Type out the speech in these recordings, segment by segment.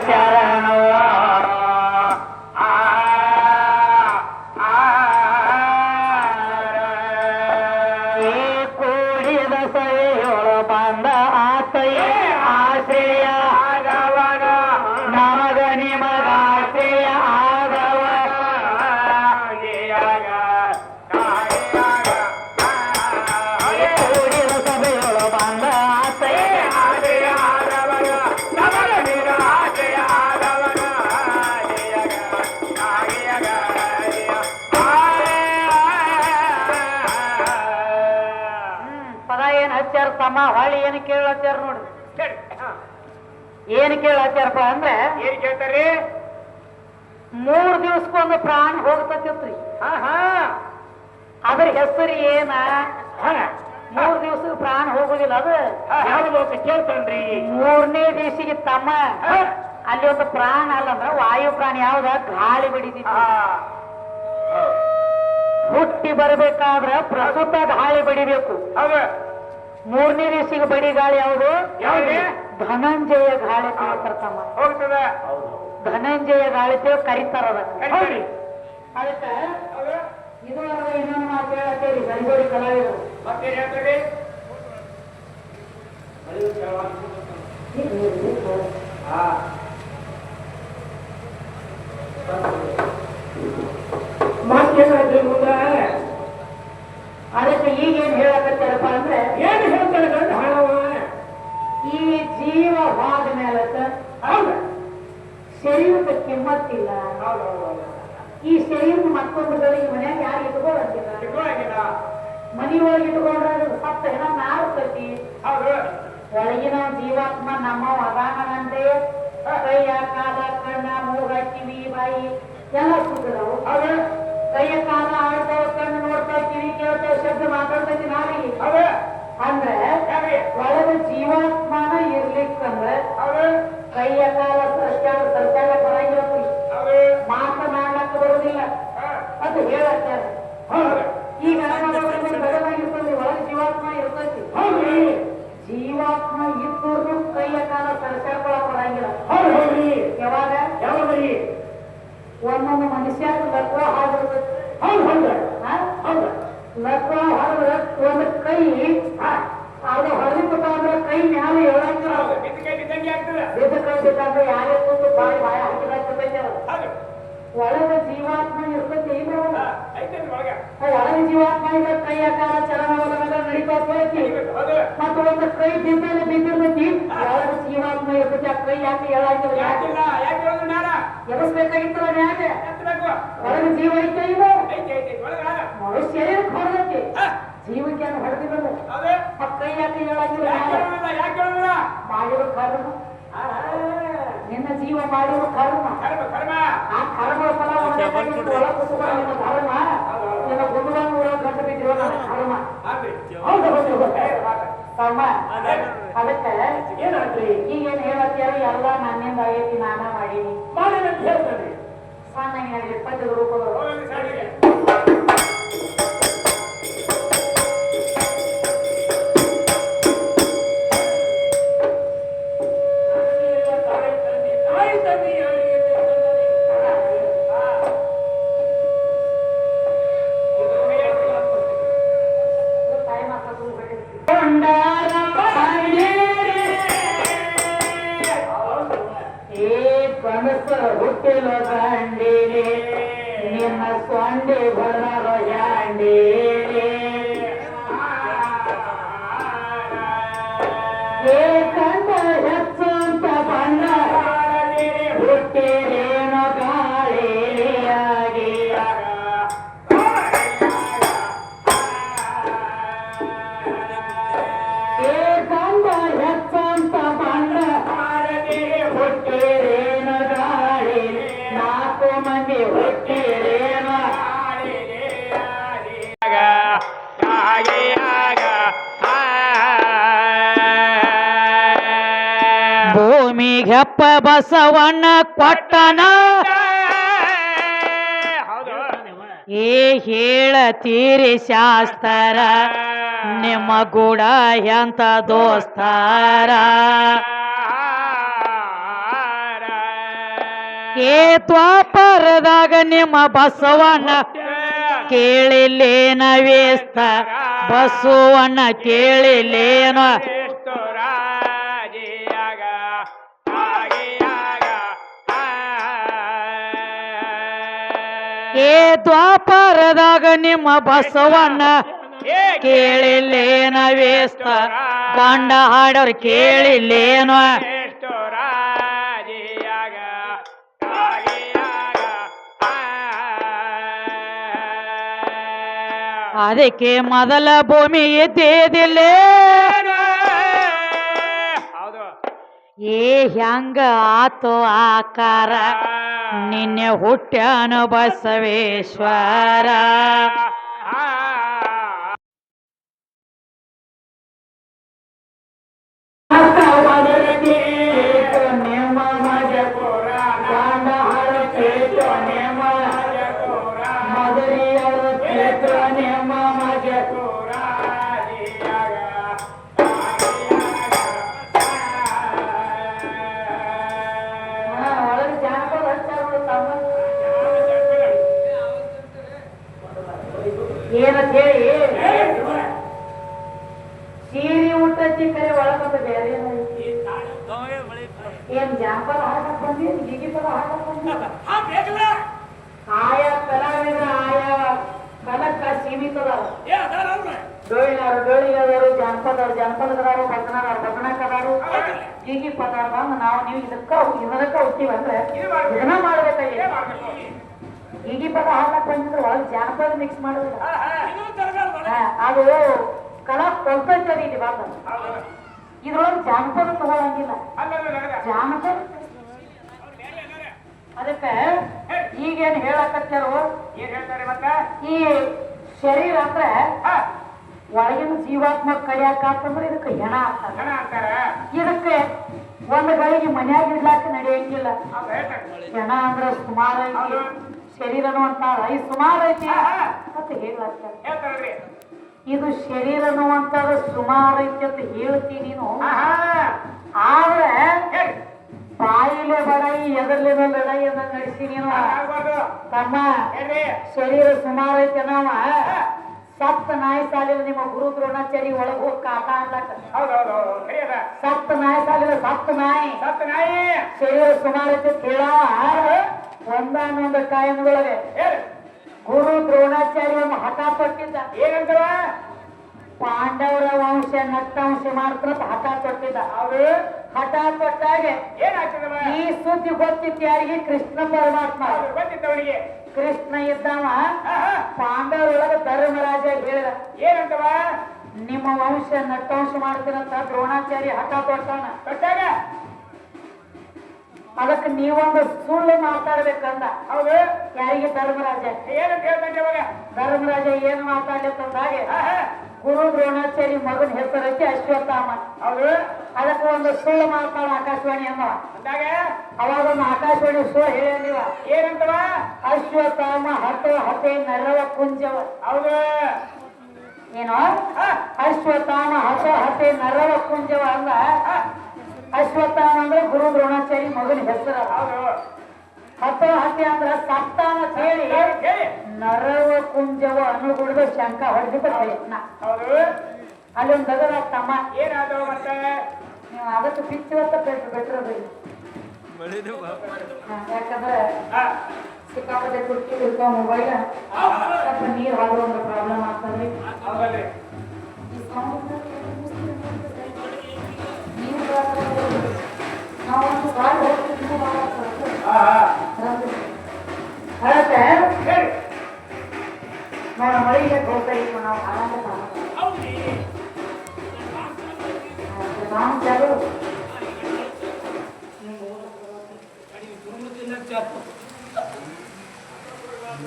ಶರಣೋ ಕೂಡಿದ ಸೈಯೊಳ ಬಂದ ಆಸೆಯೇ ಆಶ್ರಯ ಆಗವನ ನಮಗ ನಿಮಗ ಆಶ್ರಯ ಆಗವ ಕೂಡಿದ ಸಭೆಯೊಳ ಬಂದ ಆಸೆಯೇ ಆಶ್ರಯ ಆಗವನ ನಮಗ ನಿಮಗ ಆಶ್ರಯ ಆಗವನ ಪದ ಏನ್ ಹಚ್ಚಾರ ತಮ್ಮ ಹೊಳಿ ಏನ್ ಕೇಳತ್ತಾರ ನೋಡ್ರಿ ಏನ್ ಕೇಳತ್ತಾರಪ್ಪ ಅಂದ್ರೆ ಏನ್ ಕೇಳ್ತಾರ್ರಿ 3 ದಿವಸಕ್ಕೊಂದು ಪ್ರಾಣ ಹೋಗ್ತತಿತ್ರಿ ಅದ್ರ ಹೆಸರು ಏನ 3 ದಿವಸಕ್ಕೆ ಪ್ರಾಣ ಹೋಗುದಿಲ್ಲ ಅದು ಯಾವ್ದು ಕೇಳ್ತಾನ್ರಿ 3ನೇ ದಿವಸಿಗೆ ತಮ್ಮ ಅಲ್ಲಿ ಒಂದು ಪ್ರಾಣ ಅಲ್ಲಂದ್ರ ವಾಯು ಪ್ರಾಣ ಯಾವ್ದ ಗಾಳಿ ಬಡಿದಿತ್ತು ಹುಟ್ಟಿ ಬರ್ಬೇಕಾದ್ರ ಪ್ರಸುತ್ತ ಗಾಳಿ ಬಡಿಬೇಕು 3ನೇ ದಿವಸಿಗೆ ಬಡಿ ಗಾಳಿ ಯಾವುದು ಧನಂಜಯ ಗಾಳಿ ಹೇಳ್ತಾರ ತಮ್ಮ ಹೋಗ್ತದ ಧನಂಜಯ ಗಾಳಿ ಕರಿತಾರ ಕರೀರಿ. ಅದಕ್ಕೆ ಇದುವರೆಗೆ ಇನ್ನೊಂದು ಮಾತು ಹೇಳತ್ತೇರಿ ಗರಿಗೋಡಿ ಕಲಾವಿದರು ಮತ್ತೇನ್ ಹೇಳ್ತಾರ್ರಿ ಮತ್ತೇನ್ರಿ ಮುಂದ ಅದಕ್ಕೆ ಈಗೇನ್ ಹೇಳಕತ್ತಾರಪ್ಪ ಅಂದ್ರೆ ಏನ್ ಹೇಳ್ತಾರೆ ಗಂಡ ಹಾಳವ ಈ ಜೀವ ಹೋದ ಮೇಲೆ ಹೌದ ಶರೀರಕ್ಕೆ ಕಿಮ್ಮತ್ತಿಲ್ಲ ಈ ಶರೀರ ಮತ್ತೊಂದು ಗಳಿಗೆ ಮನ್ಯಾಗ ಯಾರು ಇಟ್ಕೊಳ್ಳಂತಿಲ್ಲ ಇಟ್ಕೊಳಂಗಿಲ್ಲ ಮನೆಯೊಳಗೆ ಇಟ್ಕೊಂಡ್ರೆ ಅದು ಸತ್ತ ಏನೋ ನಾರ್ತೈತಿ ಹೌದು ಒಳಗಿನ ಜೀವಾತ್ಮ ನಮ್ಮ ಅದಾನಂತೆ ಕೈಯ ಕಾಲ ಕಣ್ಣ ಮೂಗ ಕಿವಿ ಬಾಯಿ ಎಲ್ಲ ಸುತ್ತದವು ಹೌದು ಕೈಯ ಕಾಲ ಆಡ್ತಾವ ಕಣ್ಣು ನೋಡ್ತಾವ ಕಿವಿ ಕೇಳ್ತಾವ ಶಬ್ದ ಮಾತಾಡ್ತೈತಿ ನಾಡಿ ಹೌದು ಅಂದ್ರೆ ಯಾವ್ರಿ ಒಳಗ ಜೀವಾತ್ಮನ ಇರ್ಲಿಕ್ಕಂದ್ರೆ ಹೌದು ಕೈಯ ಕಾಲ ಸರ್ಚಾಗ ಬರಂಗಿರತ್ರಿ ಹೌದು ಮಾತನಾಡ್ಲಕ್ಕ ಬರುದಿಲ್ಲ ಅಂತ ಹೇಳತ್ತಾರೆ ಹೌದು ಈಗ ಬದಲಾಗಿರ್ತದೆ ಒಳಗೆ ಜೀವಾತ್ಮ ಇರ್ತೈತಿ ಹೌದ್ರಿ ಜೀವಾತ್ಮ ಇದ್ದೂರ್ನು ಕೈಯ ಕಾಲ ಸರ್ಚಾಕೊಳಕ್ ಬರಂಗಿಲ್ಲ ಹೌದು ಹೌದ್ರಿ ಯಾವಾಗ ಯಾವ್ದ್ರಿ ಒಂದೊಂದು ಮನುಷ್ಯ ಲಕ್ವ ಹಾಡಿರ್ತೈತಿ ಹೌದು ಹೌದು ಹೌದು ಲಕ್ವ ಹೊಡೆದ್ರೆ ಒಂದು ಕೈ ಅದು ಹೊರಬಿಟ್ಟಾದ್ರೆ ಕೈ ಮ್ಯಾಲ ಹೇಳಂಗಿಲ್ಲ ಹೌದು ಬಿದ್ದಕೈ ಬಿದ್ದಂಗೆ ಆಗ್ತದ ಬಿದ್ದ ಕೈ ಬೇಕಾದ್ರೆ ಯಾರೇ ಕೂತು ಬಾಯಿ ಬಾಯಿ ಹಾಕಿದಾಗ್ತೈತಿ ಅದು ಹೌದು ಒಳಗ ಜೀವಾತ್ಮ ಇರ್ತೈತಿ ಇಲ್ಲ ಐತೇನ್ರಿ ಒಳಗ ಒಳಗ ಜೀವಾತ್ಮ ಇದ್ರೆ ಕೈ ಆಕಾರ ಚಲನವಲನ ನಡೀತಾ ಹೋಗ್ತೈತಿ ಹೌದು ಮತ್ತ ಒಂದು ಕೈ ಬಿದ್ದಲ್ಲಿ ಬಿದ್ದಿರ್ತೈತಿ ಒಳಗ ಜೀವಾತ್ಮ ಇರ್ತೈತಿ ಆ ಕೈ ಯಾಕೆ ಹೇಳಂಗಿಲ್ಲ ಯಾಕಿಲ್ಲ ಯಾಕೆ ಹೇಳೋದು ನಾನ ಎಬಸ್ಬೇಕಾಗಿತ್ತಲ್ಲ ಯಾಕೆ ಎತ್ತಬೇಕು ಒಳಗ ಜೀವ ಐತೆ ಇಲ್ಲ ಐತಿ ಐತಿ ಒಳಗ ಮನುಷ್ಯ ಶರೀರಕ್ಕೆ ಹೊಡೆದೈತಿ ಜೀವಕ್ಕೆ ಏನು ಹೊಡೆದಿಲ್ಲ ಹೌದು ಆ ಕೈ ಯಾಕೆ ಹೇಳಂಗಿಲ್ಲ ಯಾಕೆ ಹೇಳೋದಿಲ್ಲ ಯಾಕೆ ಹೇಳೋದಿಲ್ಲ ಮಾಡಿರೋ ಕರ್ಮ ನಿನ್ನ ಜೀವ ಮಾಡಿರೋ ಕರ್ಮ ಕರ್ಮ ಕರ್ಮ ಆ ಕರ್ಮ ಫಲ ಒಳಗೆ ಕುತ್ಕೊಂಡು ನಿನ್ನ ಧರ್ಮ ನಿನ್ನ ಗುರುವನ್ನು ಒಳಗೆ ಗಂಟು ಬಿದ್ದಿರೋ ನನ್ನ ಕರ್ಮ ಆಗ್ರಿ ಹೌದು ಹೌದು ಕರ್ಮ ಅದಕ್ಕೆ ಏನಾಗ್ರಿ ಈಗೇನು ಹೇಳತ್ತೀರ ಎಲ್ಲ ನನ್ನಿಂದ ಆಗೈತಿ ನಾನ ಮಾಡೀನಿ ಮಾಡಿ ಅಂತ ಹೇಳ್ತಾನೆ ಸಣ್ಣ 20 ರೂಪಾಯಿ ಹೋಗಲಿ ಸಾಡಿಗೆ ಹುಟ್ಟಿಲ ಗಂಡಿಲೆ ನಿನ್ನ ಸ್ವಂಡಿ ಬಡರ ಹ್ಯಾಂಡಿಲೆ ಏಕಂತ ಹೆಚ್ಚಂತ ಬಣ್ಣ ಹುಟ್ಟಿರೇನು ಗಾಳಿಯಾಗಿ ಏಕಂತ ಹೆಚ್ಚಂತ ಬಣ್ಣ ಹುಟ್ಟಿರೇನು ಗಾಳಿ 4 ಮಂದಿ ಹುಟ್ಟಿರೇನು ಭೂಮಿಗೆಪ್ಪ ಬಸವಣ್ಣ ಕೊಟ್ಟನ ಏ ಹೇಳತೀರಿ ಶಾಸ್ತ್ರ ನಿಮ್ಮ ಗೂಡ ಎಂತ ದೋಸ್ತಾರ ಏ ದ್ವಾಪರದಾಗ ನಿಮ್ಮ ಬಸವಣ್ಣ ಕೇಳಿಲ್ಲೇನ ವೇಸ್ತ ಬಸವಣ್ಣ ಕೇಳಿಲ್ಲೇನ ಏ ದ್ವಾಪರದಾಗ ನಿಮ್ಮ ಬಸವಣ್ಣ ಕೇಳಿಲ್ಲೇನ ವೇಸ್ತ ಗಂಡ ಹಾಡೋರು ಕೇಳಿಲ್ಲೇನ ಅದಕ್ಕೆ ಮೊದಲ ಭೂಮಿ ಇದ್ದಿದ್ದಿಲ್ಲೇ ಏ ಹೆಂಗ ಆತೋ ಆಕಾರ ನಿನ್ನೆ ಹುಟ್ಟ್ಯಾನ ಬಸವೇಶ್ವರ ಏನಂತ ಹೇಳಿ ಸೀರೆ ಊಟಚ್ಚಿ ಕರೆ ಒಳಗೊಂದು ಬೇರೆ ಏನ್ ಜಾನಪದ ಹಾಡಕ್ ಬಂದಿ ಗೀಗಿ ಪದ ಹಾಡಕ್ ಬಂದಿ ಆಯಾ ಕಲಾವಿದ ಆಯಾ ಕಲಕ್ಕ ಸೀಮಿತದಾರ ಡೋಳಿಗದಾರು ಜಾನಪದದಾರು ಭಜನಕದಾರು ಗೀಗಿ ಪದ ಬಂದು ನಾವು ನೀವು ಇದಕ್ಕ ಹೋಗ್ತೀವಂದ್ರೆ ಇದನ್ನ ಮಾಡ್ಬೇಕಾಗಿ ಗೀಗಿ ಪದ ಹಾಡಕ್ ಬಂದಿದ್ರೆ ಒಳಗೆ ಜಾನಪದ ಮಿಕ್ಸ್ ಮಾಡೋದಿಲ್ಲ ಅದು ಕಲಾ ಕೊಲ್ತೈತರಿ ಇಲ್ಲಿ ಬಾತ ಇದ್ರೊಳಗೆ ಜಾನಪದ ತಗೊಳಂಗಿಲ್ಲ ಜಾನಪದ ಅದಕ್ಕೆ ಈಗೇನ್ ಹೇಳಕತ್ತಾರು ಈ ಶರೀರ ಅಂದ್ರೆ ಒಳಗಿನ ಜೀವಾತ್ಮ ಕಡಿಯಾಕಂದ್ರೆ ಇದಕ್ಕೆ ಹೆಣ ಆಗ್ತಾರೆ ಇದಕ್ಕೆ ಒಂದು ಗಳಿಗೆ ಮನ್ಯಾಗ ಇಡ್ಲಾಕ ನಡೆಯಂಗಿಲ್ಲ ಹೆಣ ಅಂದ್ರೆ ಸುಮಾರು ಐತಿ ಶರೀರನು ಅಂತ ಸುಮಾರು ಐತಿ ಅಂತ ಹೇಳಾಕ್ತಾರೆ ಇದು ಶರೀರ ಅನ್ನುವಂಥದ್ದು ಸುಮಾರು ಐತಿ ಅಂತ ಹೇಳ್ತೀನಿ ನೀನು ಆದ್ರೆ ಬಾಯಿಲೆ ಬಡಾಯಿ ಎದರ್ಲೇನೋ ಲಡಾಯಿ ಅಂತ ನಡೆಸಿ ನೀನು ತಮ್ಮ ಶರೀರ ಸುಮಾರು ಐತಿ ನಾವ ಸಪ್ತ ನಾಯಿ ಸಾಲಿನ ನಿಮ್ಮ ಗುರು ದ್ರೋಣಾಚಾರಿ ಒಳಗೆ ಹೋಗಿ ಕಾಟ ಅನ್ಲಕ್ಕ ಸಪ್ತ ನಾಯಿ ಸಾಲಿನ ಸಪ್ತ ನಾಯಿ ಶರೀರ ಸುಮಾರು ಐತಿ ಹೇಳಾವ ಒಂದಾನೊಂದು ಕಾಯಮದೊಳಗೆ ಗುರು ದ್ರೋಣಾಚಾರ್ಯ ಒಂದು ಹಠ ತೊಟ್ಟಿದ್ದ ಏನಂತವ ಪಾಂಡವರ ವಂಶ ನಟ್ಟವಂಶ ಮಾಡ್ತಾರ ಹಠ ತೊಟ್ಟಿದ್ದ ಅವರು ಹಠ ತೊಟ್ಟಾಗೆ ಏನಾಗ್ತದವ ಈ ಸುದ್ದಿ ಗೊತ್ತಿತ್ತು ಯಾರಿಗೆ ಕೃಷ್ಣ ಪರಮಾತ್ಮ ಗೊತ್ತಿದ್ದವನಿಗೆ ಕೃಷ್ಣ ಇದ್ದವ ಪಾಂಡವರೊಳಗೆ ಧರ್ಮರಾಜ ಹೇಳಿದ ಏನಂತವ ನಿಮ್ಮ ವಂಶ ನಟ್ಟವಂಶ ಮಾಡ್ತೀರಂತ ದ್ರೋಣಾಚಾರ್ಯ ಹಠ ತೊಟ್ಟಾಗ ಅದಕ್ಕೆ ನೀವೊಂದು ಸುಳ್ಳು ಮಾತಾಡ್ಬೇಕಂದ ಹೌದು ಯಾರಿಗೆ ಧರ್ಮರಾಜ ಏನಂತ ಹೇಳ್ತಾನೆ ಧರ್ಮರಾಜ ಏನು ಮಾತಾಡ್ಲಿಕ್ಕಂದಾಗೆ ಗುರು ದ್ರೋಣಾಚಾರ್ಯ ಮಗನ ಹೆಸರೈತಿ ಅಶ್ವತ್ಥಾಮ ಹೌದು ಅದಕ್ಕೆ ಒಂದು ಸುಳ್ಳು ಮಾತಾಡ ಆಕಾಶವಾಣಿ ಅನ್ನವ ಅವಾಗ ಒಂದು ಆಕಾಶವಾಣಿ ಸುಳ್ಳು ಹೇಳ ನೀವ ಏನಂತವ ಅಶ್ವತ್ಥಾಮ ಹತೆ ನರವ ಕುಂಜವ ಹೌದು ಏನೋ ಅಶ್ವತ್ಥಾಮ ಹತೆ ನರವ ಕುಂಜವ ಅಂದ ಅಶ್ವತ್ಥಾಮ ಅಂದ್ರೆ ಗುರು ದ್ರೋಣಾಚಾರ್ಯ ಮಗನ ಹೆಸರು ಹತೆ ಅಂದ್ರೆ ಸಪ್ತಾನ ಹೇಳಿ ನರವ ಕುಂಜವ ಅನುಗುಣದ ಶಂಕ ಹೊಡೆದಿದ್ದ ಪ್ರಯತ್ನ ಅಲ್ಲೊಂದು ದಗದ ತಮ್ಮ ಏನಾದವ ಮತ್ತೆ ನೀವು ಅದಕ್ಕೆ ಬಿಚ್ಚುವಂತ ಬೆಟ್ರದು ಯಾಕಂದ್ರೆ ಸಿಕ್ಕಾಪಟ್ಟೆ ಕುರ್ಚಿ ಇರ್ತಾವ ಮೊಬೈಲ್ ಸ್ವಲ್ಪ ನೀರು ಹಾಕೋ ಒಂದು ಪ್ರಾಬ್ಲಮ್ ಆಗ್ತದೆ ನಾವೊಂದು ಗಾಡಿ ಹೋಗ್ತಿದ್ದು ನೋಡ ಮಳಿಗೆ ಹೋಗ್ತಾ ಇತ್ತು ನಾವು ಆನಂದ ನಾನು ಚಾಲು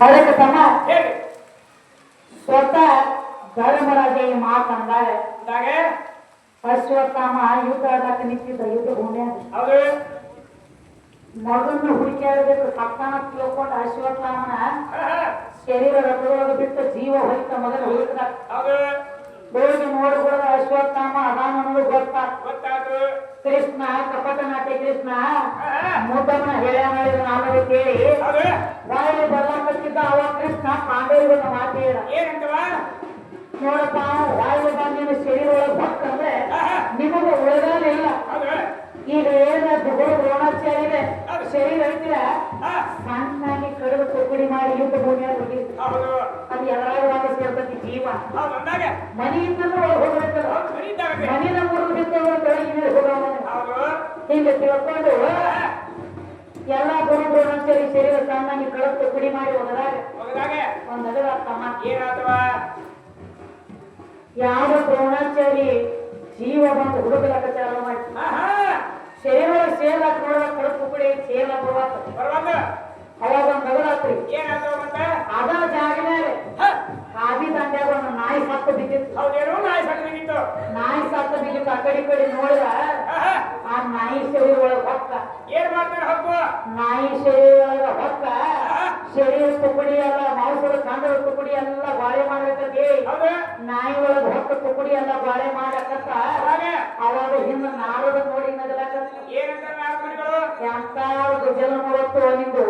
ಅದಕ್ಕೆ ತಮ್ಮ ಸ್ವತಃ ಧರ್ಮರಾಜ ಈ ಮಾತಂದಾಗ ಅಶ್ವತ್ಥಾಮ ಯುದ್ಧ ಆಡಕ್ಕೆ ನಿಂತಿದ್ದ ಯುದ್ಧ ಭೂಮಿಯಾಗ ಮಗನ್ನ ಹುಡುಕಾಡಬೇಕು ಸಪ್ತಾನ ತಿಳ್ಕೊಂಡು ಅಶ್ವತ್ಥಾಮನ ಶರೀರ ರಥದೊಳಗೆ ಬಿಟ್ಟು ಜೀವ ಹೋಯ್ತ ಮಗನ ಹುಡುಕದ ಹೋಗಿ ನೋಡ್ಬಿಡದ ಅಶ್ವತ್ಥಾಮ ಅದಾನ ಅನ್ನೋದು ಗೊತ್ತಾತ. ಗೊತ್ತಾತು. ಕೃಷ್ಣ ಕಪಟ ನಾಟ್ಯ ಕೃಷ್ಣ ಮುದ್ದಮ್ಮನ ಹೇಳ್ಯಾನ ನಾಲ್ಕು ಕೇಳಿ ಹೌದು. ಬಾಯಲ್ಲಿ ಬರ್ಲಾಕತ್ತಿದ್ದ ಅವ ಕೃಷ್ಣ ಪಾಂಡವರಿಗೊಂದು ಮಾತು ಹೇಳ. ಏನಂತವ? ನೋಡಪ್ಪ ವಾಯು ಬಂದಿನ ಶರೀರ ಒಳಗೆ ಹೊಕ್ಕಂದ್ರೆ ನಿಮಗೆ ಉಳಿದಾಲಿಲ್ಲ. ಹೌದು. ಈಗ ಏನ ಗುರು ದ್ರೋಣಾಚಾರ್ಯ ಇದೆ ಶರೀರ ಐತಿರ ಹಾ. ಸಣ್ಣಾಗಿ ಕಡಿದು ತುಕುಡಿ ಮಾಡಿ ಯುದ್ಧ ಭೂಮಿಯಾಗ ಹೋಗಿ ಹೌದು. ಅದು ಎಲ್ಲಾಗ ವಾದ ಸೇರ್ತತಿ ಜೀವ. ಹೌದು ಅಂದಾಗ ಮನೆಯಿಂದ ಒಳಗೆ ಹೋಗ್ಬೇಕಲ್ಲ, ಹೌದು ಮರೀತಾಗತ್ತೆ. ಮನಿನ ಮುರಿದು ಬಿತ್ತವ್ರು ಬೆಳಗಿನ ಹೋಗವ. ಹೌದು. ಹಿಂಗೆ ತಿಳ್ಕೊಂಡು ಎಲ್ಲ ಗುರು ದ್ರೋಣಾಚಾರ್ಯ ಶರೀರ ಸಣ್ಣಾಗಿ ಕಡಿದು ತುಕುಡಿ ಮಾಡಿ ಹೋದಾಗ ಹೋಗದಾಗೆ ಒಂದ್ ಅಗದ ತಮ್ಮ ಏನಾತವ? ಯಾವ ದ್ರೋಣಾಚಾರಿ ಜೀವ ಬಂದು ಹುಡುಗಲಾಕ ಚಾಲು ಮಾಡಿ ಆಹಾ. ಶರೀರ ಸೇರ್ಲಾಕ ನೋಡಲ್ಲ ಕಡಿದು ತುಕುಡಿ ಸೇರ್ಲಾಕ ಬರ್ಬಾರ್ದು. ಬರುವಾಗ ಅವಾಗ ಒಂದ್ ಅಗದಾತ್ರಿ ಏನಾತವ ಮತ್ತೆ? ಅದ ಜಾಗ ಮೇಲೆ ಹ. ಕಾಬಿ ದಂಡ್ಯಾಗ ಒಂದು ನಾಯಿ ಸತ್ತು ಬಿದ್ದಿತ್ತು. ಹೌದೇನು? ನಾಯಿ ಸಣ್ಣಗಿತ್ತು. ನಾಯಿ ಸತ್ತು ಬಿದ್ದಿತ್ತು. ಆ ಕಡೆ ನೋಡಿದ ಆಹಾ. ಆ ನಾಯಿ ಶರೀರ ಒಳಗ ಹೊಕ್ಕ ಏನ್ ಮಾಡ್ತಾನೆ ಹಕ್ಕು? ನಾಯಿ ಶರೀರ ಒಳಗ ಹೊಕ್ಕ ಶರೀರ ತುಕುಡಿ ಎಲ್ಲ ಮಾಂಸದ ಕಂಡದ ತುಕುಡಿ ಎಲ್ಲ ಬಾಳೆ ಮಾಡ್ಬೇಕಂತ ಹೌದು. ನಾಯಿ ಒಳಗ ಹೊಕ್ಕ ತುಕುಡಿ ಎಲ್ಲ ಬಾಳೆ ಮಾಡಕತ್ತ ಅವಾಗ ಹಿಂದ ನಾರದ ನೋಡಿ ನಗಲಕತ್ತ. ಏನಂತಾರೆ ನಾಲ್ಕು ಮನೆಗಳು? ಎಂತ ಜನ್ಮ ಹೊತ್ತು ನಿಂದು